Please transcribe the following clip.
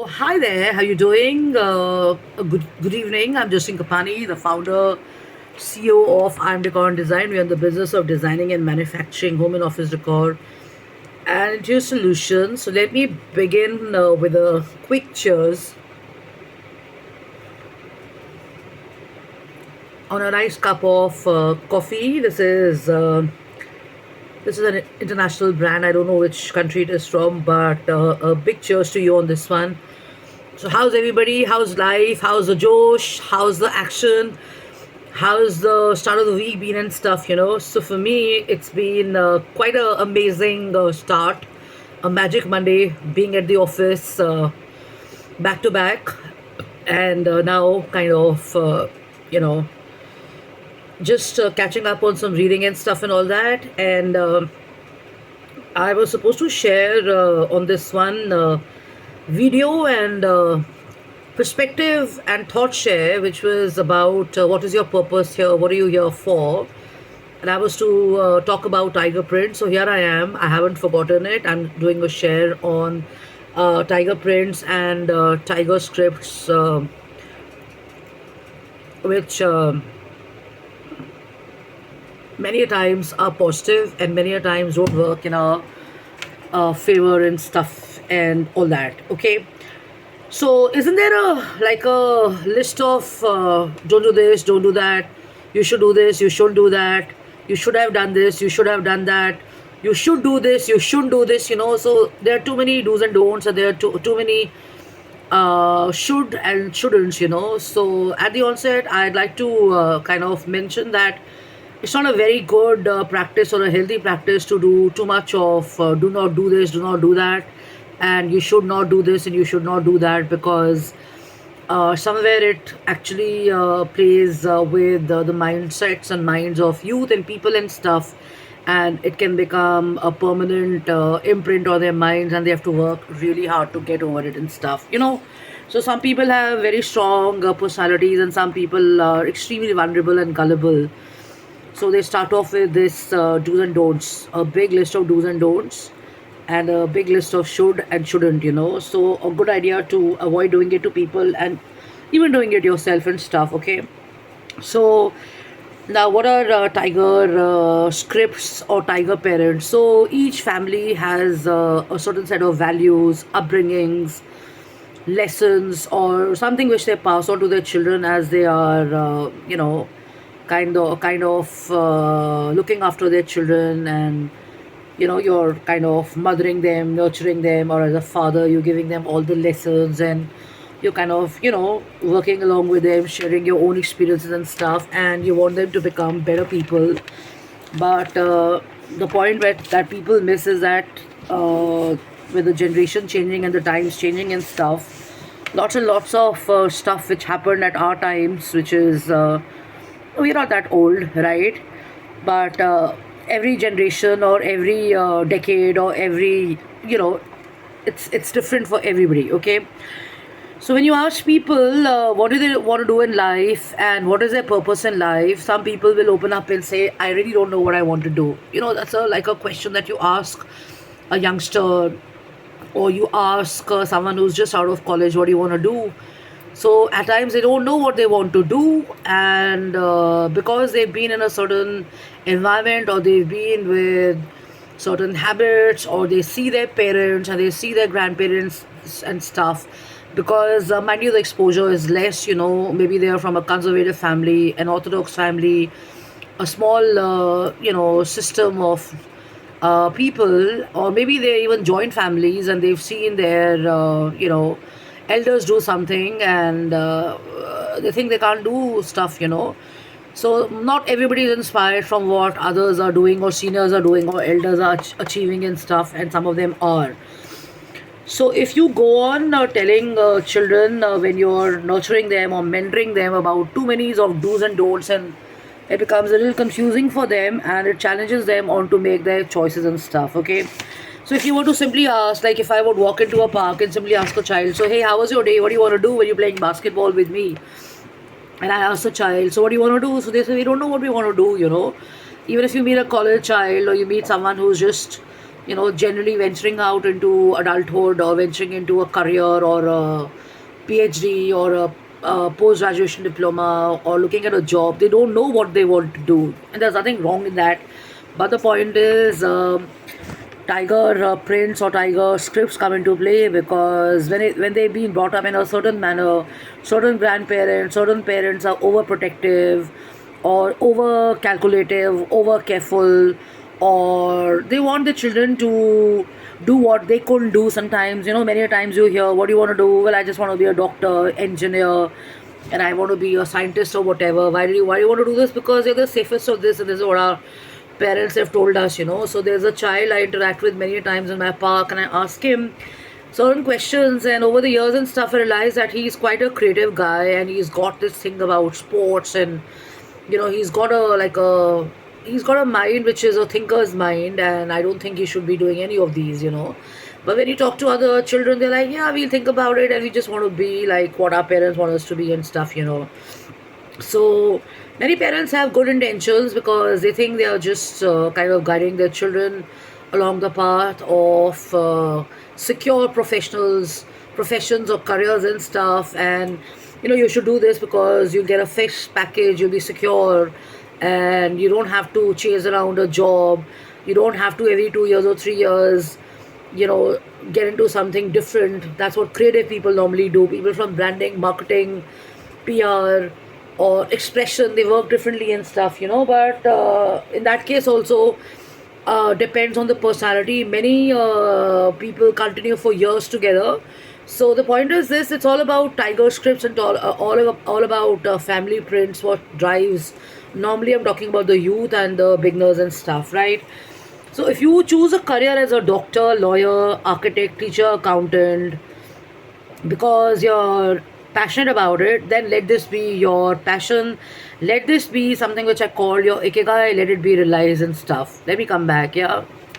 Hi there, how you doing? Good evening. I'm Justin Kapani, the founder, CEO of I'm Decor and Design. We're in the business of designing and manufacturing home and office decor and interior solutions. So let me begin with a quick cheers on a nice cup of coffee. This is an international brand. I don't know which country it is from, but a big cheers to you on this one. So how's everybody? How's life? How's the Josh? How's the action? How's the start of the week been and stuff? So for me, it's been quite an amazing start. A magic Monday, being at the office back to back, and now kind of, just catching up on some reading and stuff and all that. And I was supposed to share on this one video and perspective and thought share, which was about what is your purpose here, what are you here for, and I was to talk about tiger print. So here I am, I haven't forgotten it. I'm doing a share on tiger prints and tiger scripts, which many a times are positive and many a times don't work in our favor and stuff and all that. Okay, so isn't there a list of don't do this, don't do that, you should do this, you shouldn't do that, you should have done this, you should have done that, you should do this, you shouldn't do this. So there are too many do's and don'ts, and there are too many should and shouldn'ts. So at the onset, I'd like to kind of mention that it's not a very good practice or a healthy practice to do too much of do not do this, do not do that, and you should not do this and you should not do that, because somewhere it actually plays with the mindsets and minds of youth and people and stuff, and it can become a permanent imprint on their minds, and they have to work really hard to get over it and stuff. So some people have very strong personalities, and some people are extremely vulnerable and gullible. So they start off with this do's and don'ts, a big list of do's and don'ts, and a big list of should and shouldn't. So a good idea to avoid doing it to people and even doing it yourself and stuff. Okay. So now, what are tiger scripts or tiger parents? So each family has a certain set of values, upbringings, lessons, or something which they pass on to their children as they are, kind of looking after their children, and you're kind of mothering them, nurturing them, or as a father, you're giving them all the lessons, and you're kind of working along with them, sharing your own experiences and stuff, and you want them to become better people. But the point that people miss is that with the generation changing and the times changing and stuff, lots and lots of stuff which happened at our times, which is we're not that old, right? But every generation or every decade or every it's different for everybody. Okay. So when you ask people what do they want to do in life and what is their purpose in life, some people will open up and say, I really don't know what I want to do. That's like a question that you ask a youngster, or you ask someone who's just out of college, what do you want to do? So at times they don't know what they want to do, and because they've been in a certain environment, or they've been with certain habits, or they see their parents and they see their grandparents and stuff, because mind you, the exposure is less. Maybe they are from a conservative family, an orthodox family, a small system of people, or maybe they're even joint families, and they've seen their elders do something, and they think they can't do stuff. So not everybody is inspired from what others are doing, or seniors are doing, or elders are achieving and stuff, and some of them are. So if you go on telling children when you're nurturing them or mentoring them about too many of do's and don'ts, and it becomes a little confusing for them, and it challenges them on to make their choices and stuff. Okay. So if you were to simply ask, like if I would walk into a park and simply ask a child, so hey, how was your day? What do you want to do when you're playing basketball with me? And I ask the child, so what do you want to do? So they say, we don't know what we want to do. Even if you meet a college child, or you meet someone who's just generally venturing out into adulthood or venturing into a career or a PhD or a post graduation diploma or looking at a job. They don't know what they want to do, and there's nothing wrong in that. But the point is, tiger prints or tiger scripts come into play because when they've been brought up in a certain manner, certain parents are overprotective or over calculative, over careful, or they want the children to do what they couldn't do sometimes. Many times you hear, what do you want to do? Well, I just want to be a doctor, engineer, and I want to be a scientist or whatever. Why do you want to do this? Because you're the safest of this, and this is what our parents have told us. So there's a child I interact with many times in my park, and I ask him certain questions, and over the years and stuff I realized that he's quite a creative guy, and he's got this thing about sports, and he's got a mind which is a thinker's mind, and I don't think he should be doing any of these. But when you talk to other children, they're like, yeah, we'll think about it, and we just want to be like what our parents want us to be and stuff. So many parents have good intentions because they think they are just kind of guiding their children along the path of secure professions or careers and stuff. And you should do this because you'll get a fixed package, you'll be secure, and you don't have to chase around a job. You don't have to every 2 years or 3 years you know get into something different. That's what creative people normally do. People from branding, marketing, PR, or expression, they work differently and stuff. But in that case also, depends on the personality. Many people continue for years together. So the point is this: it's all about tiger scripts and all about family prints. What drives? Normally, I'm talking about the youth and the beginners and stuff, right? So if you choose a career as a doctor, lawyer, architect, teacher, accountant, because you're passionate about it, then let this be your passion. Let this be something which I call your ikigai. Let it be realized and stuff. Let me come back, yeah.